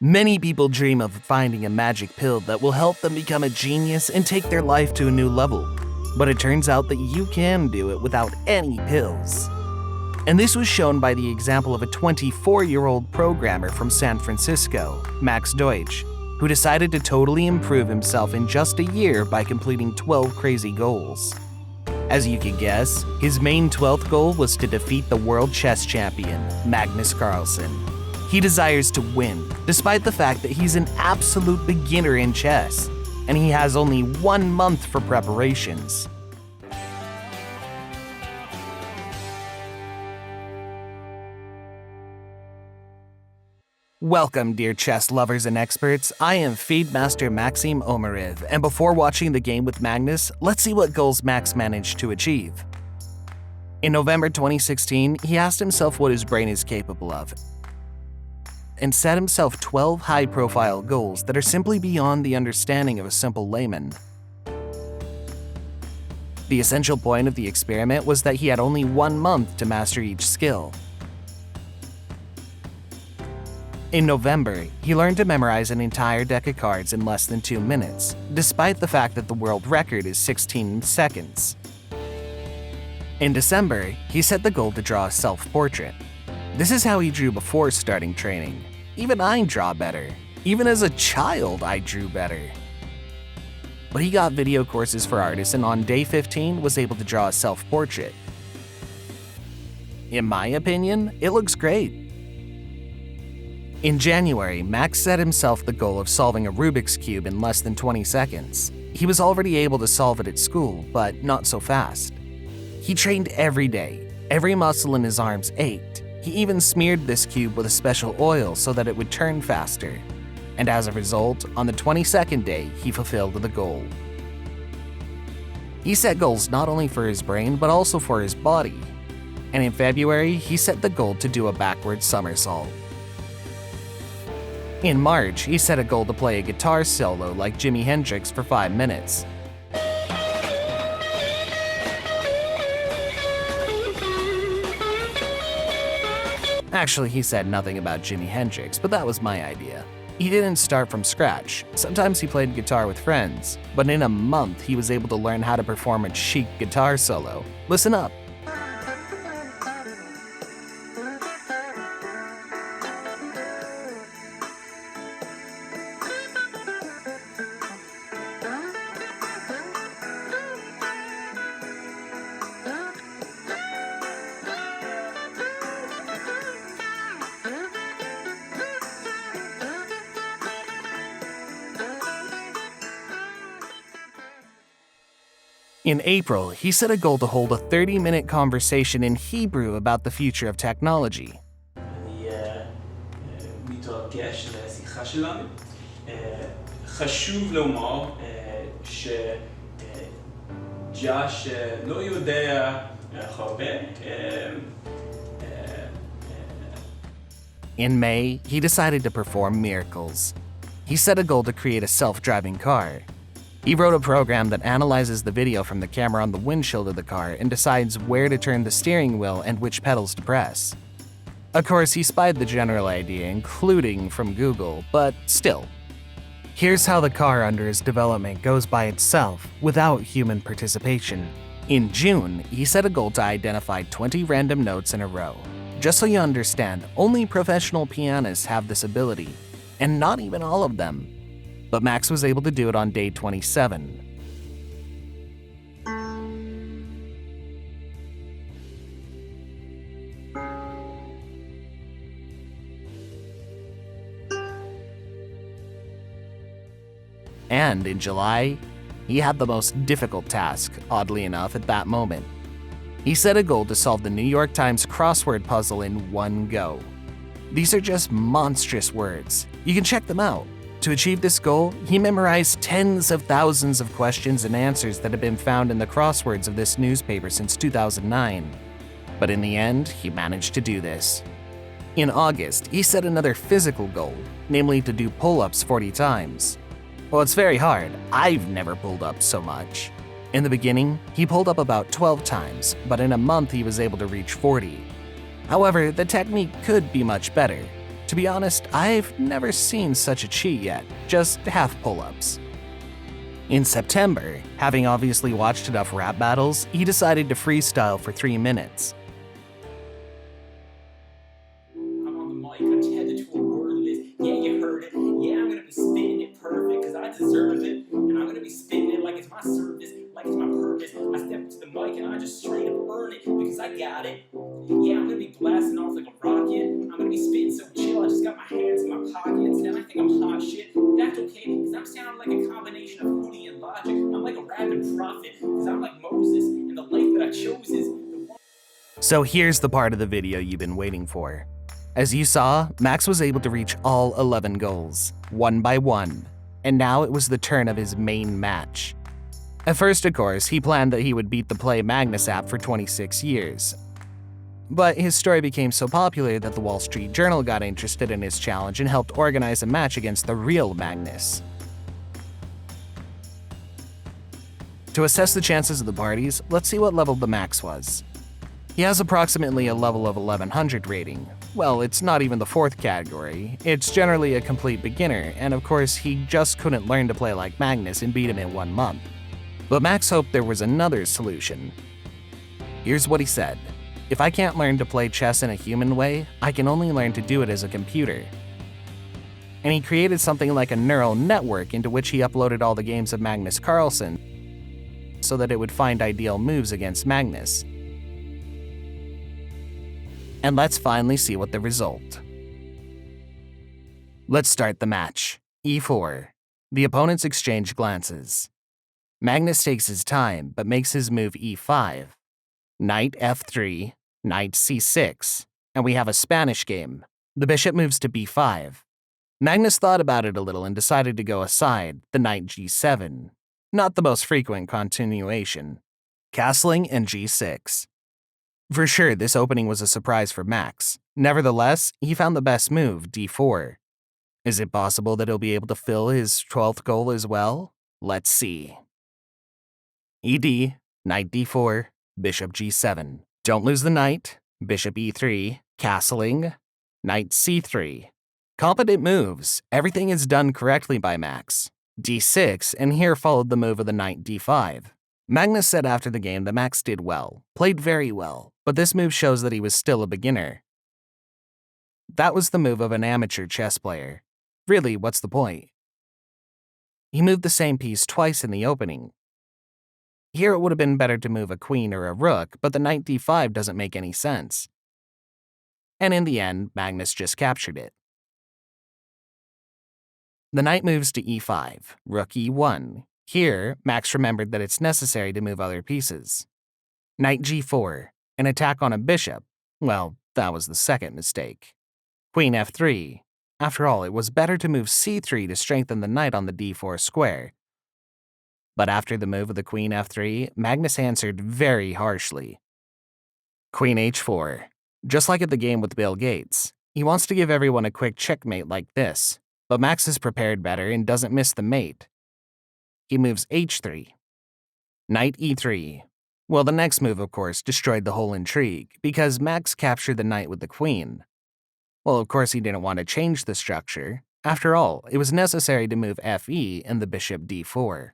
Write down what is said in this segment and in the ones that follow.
Many people dream of finding a magic pill that will help them become a genius and take their life to a new level. But it turns out that you can do it without any pills. And this was shown by the example of a 24-year-old programmer from San Francisco, Max Deutsch, who decided to totally improve himself in just a year by completing 12 crazy goals. As you can guess, his main 12th goal was to defeat the world chess champion, Magnus Carlsen. He desires to win, despite the fact that he's an absolute beginner in chess, and he has only 1 month for preparations. Welcome, dear chess lovers and experts. I am FIDE Master Maxim Omariev, and before watching the game with Magnus, let's see what goals Max managed to achieve. In November 2016, he asked himself what his brain is capable of, and set himself 12 high-profile goals that are simply beyond the understanding of a simple layman. The essential point of the experiment was that he had only 1 month to master each skill. In November, he learned to memorize an entire deck of cards in less than 2 minutes, despite the fact that the world record is 16 seconds. In December, he set the goal to draw a self-portrait. This is how he drew before starting training. Even I draw better. Even as a child, I drew better. But he got video courses for artists and on day 15 was able to draw a self-portrait. In my opinion, it looks great. In January, Max set himself the goal of solving a Rubik's Cube in less than 20 seconds. He was already able to solve it at school, but not so fast. He trained every day. Every muscle in his arms ached. He even smeared this cube with a special oil so that it would turn faster. And as a result, on the 22nd day, he fulfilled the goal. He set goals not only for his brain, but also for his body. And in February, he set the goal to do a backward somersault. In March, he set a goal to play a guitar solo like Jimi Hendrix for 5 minutes. Actually, he said nothing about Jimi Hendrix, but that was my idea. He didn't start from scratch. Sometimes he played guitar with friends, but in a month he was able to learn how to perform a chic guitar solo. Listen up. In April, he set a goal to hold a 30-minute conversation in Hebrew about the future of technology. מתרגש לשיחה שלנו. חשוב לומר שג'אש לא יודע הרבה. In May, he decided to perform miracles. He set a goal to create a self-driving car. He wrote a program that analyzes the video from the camera on the windshield of the car and decides where to turn the steering wheel and which pedals to press. Of course, he spied the general idea, including from Google, but still. Here's how the car under his development goes by itself, without human participation. In June, he set a goal to identify 20 random notes in a row. Just so you understand, only professional pianists have this ability, and not even all of them. But Max was able to do it on day 27. And in July, he had the most difficult task, oddly enough, at that moment. He set a goal to solve the New York Times crossword puzzle in 1 go. These are just monstrous words. You can check them out. To achieve this goal, he memorized tens of thousands of questions and answers that have been found in the crosswords of this newspaper since 2009. But in the end, he managed to do this. In August, he set another physical goal, namely to do pull-ups 40 times. Well, it's very hard. I've never pulled up so much. In the beginning, he pulled up about 12 times, but in a month he was able to reach 40. However, the technique could be much better. To be honest, I've never seen such a cheat yet, just half pull-ups. In September, having obviously watched enough rap battles, he decided to freestyle for 3 minutes. I'm on the mic, I'm tethered to a word list. Yeah, you heard it. Yeah, I'm gonna be spitting it perfect, cause I deserve it. And I'm gonna be spitting it like it's my service, like it's my purpose. I step up to the mic and I just straight up earn it, because I got it. Yeah, I'm gonna be blasting off like a rocket. I'm gonna be spitting so chill, I just got my hands in my pockets. And I think I'm hot shit. That's okay, because I'm sounding like a combination of Hootie and Logic. I'm like a rapping prophet, because I'm like Moses, and the life that I chose is the one. So here's the part of the video you've been waiting for. As you saw, Max was able to reach all 11 goals, one by one, and now it was the turn of his main match. At first, of course, he planned that he would beat the Play Magnus app for 26 years. But his story became so popular that the Wall Street Journal got interested in his challenge and helped organize a match against the real Magnus. To assess the chances of the parties, let's see what level the Max was. He has approximately a level of 1100 rating. Well, it's not even the 4th category, it's generally a complete beginner, and of course he just couldn't learn to play like Magnus and beat him in 1 month. But Max hoped there was another solution. Here's what he said: "If I can't learn to play chess in a human way, I can only learn to do it as a computer." And he created something like a neural network into which he uploaded all the games of Magnus Carlsen so that it would find ideal moves against Magnus. And let's finally see what the result. Let's start the match. E4. The opponents exchange glances. Magnus takes his time, but makes his move E5. Knight F3, Knight C6, and we have a Spanish game. The bishop moves to B5. Magnus thought about it a little and decided to go aside, the Knight G7. Not the most frequent continuation. Castling and G6. For sure, this opening was a surprise for Max. Nevertheless, he found the best move, D4. Is it possible that he'll be able to fill his 12th goal as well? Let's see. ED, Knight D4, Bishop G7. Don't lose the knight, Bishop E3, castling, Knight C3. Competent moves, everything is done correctly by Max. D6, and here followed the move of the Knight D5. Magnus said after the game that Max did well, played very well, but this move shows that he was still a beginner. That was the move of an amateur chess player. Really, what's the point? He moved the same piece twice in the opening. Here it would have been better to move a queen or a rook, but the Knight D5 doesn't make any sense. And in the end, Magnus just captured it. The knight moves to E5, rook E1. Here, Max remembered that it's necessary to move other pieces. Knight G4, an attack on a bishop. Well, that was the second mistake. Queen F3. After all, it was better to move C3 to strengthen the knight on the D4 square. But after the move of the Queen F3, Magnus answered very harshly. Queen H4. Just like at the game with Bill Gates, he wants to give everyone a quick checkmate like this, but Max is prepared better and doesn't miss the mate. He moves H3. Knight E3. Well, the next move, of course, destroyed the whole intrigue, because Max captured the knight with the queen. Well, of course, he didn't want to change the structure. After all, it was necessary to move Fe and the bishop D4.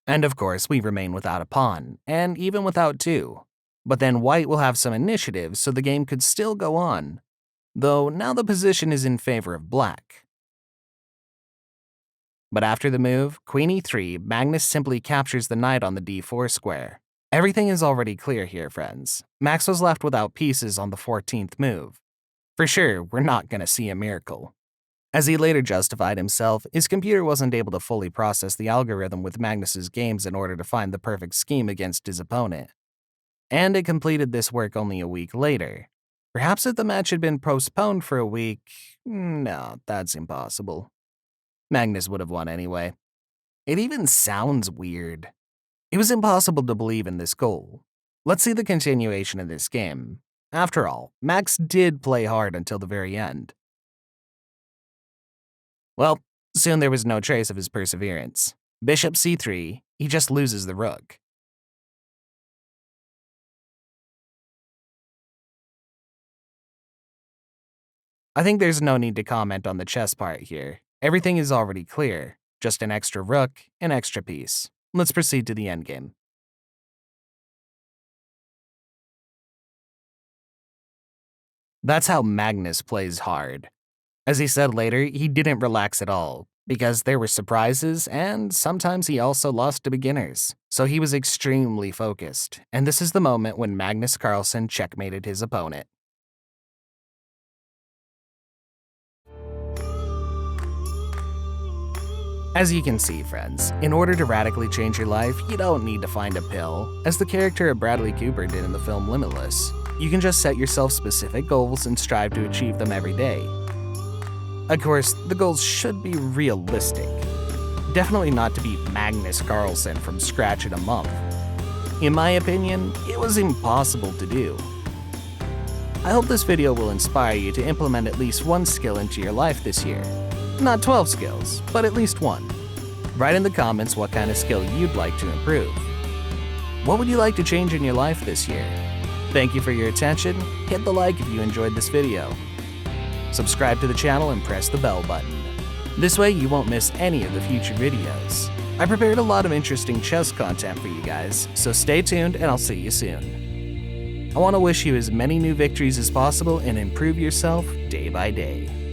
And of course, we remain without a pawn, and even without two. But then white will have some initiative, so the game could still go on. Though now the position is in favor of black. But after the move, Queen E3, Magnus simply captures the knight on the D4 square. Everything is already clear here, friends. Max was left without pieces on the 14th move. For sure, we're not gonna see a miracle. As he later justified himself, his computer wasn't able to fully process the algorithm with Magnus's games in order to find the perfect scheme against his opponent. And it completed this work only a week later. Perhaps if the match had been postponed for a week, no, that's impossible. Magnus would have won anyway. It even sounds weird. It was impossible to believe in this goal. Let's see the continuation of this game. After all, Max did play hard until the very end. Well, soon there was no trace of his perseverance. Bishop C3, he just loses the rook. I think there's no need to comment on the chess part here. Everything is already clear. Just an extra rook, an extra piece. Let's proceed to the endgame. That's how Magnus plays hard. As he said later, he didn't relax at all, because there were surprises, and sometimes he also lost to beginners. So he was extremely focused, and this is the moment when Magnus Carlsen checkmated his opponent. As you can see, friends, in order to radically change your life, you don't need to find a pill, as the character of Bradley Cooper did in the film Limitless. You can just set yourself specific goals and strive to achieve them every day. Of course, the goals should be realistic. Definitely not to beat Magnus Carlsen from scratch in a month. In my opinion, it was impossible to do. I hope this video will inspire you to implement at least one skill into your life this year. Not 12 skills, but at least one. Write in the comments what kind of skill you'd like to improve. What would you like to change in your life this year? Thank you for your attention. Hit the like if you enjoyed this video. Subscribe to the channel and press the bell button. This way you won't miss any of the future videos. I prepared a lot of interesting chess content for you guys, so stay tuned and I'll see you soon. I want to wish you as many new victories as possible and improve yourself day by day.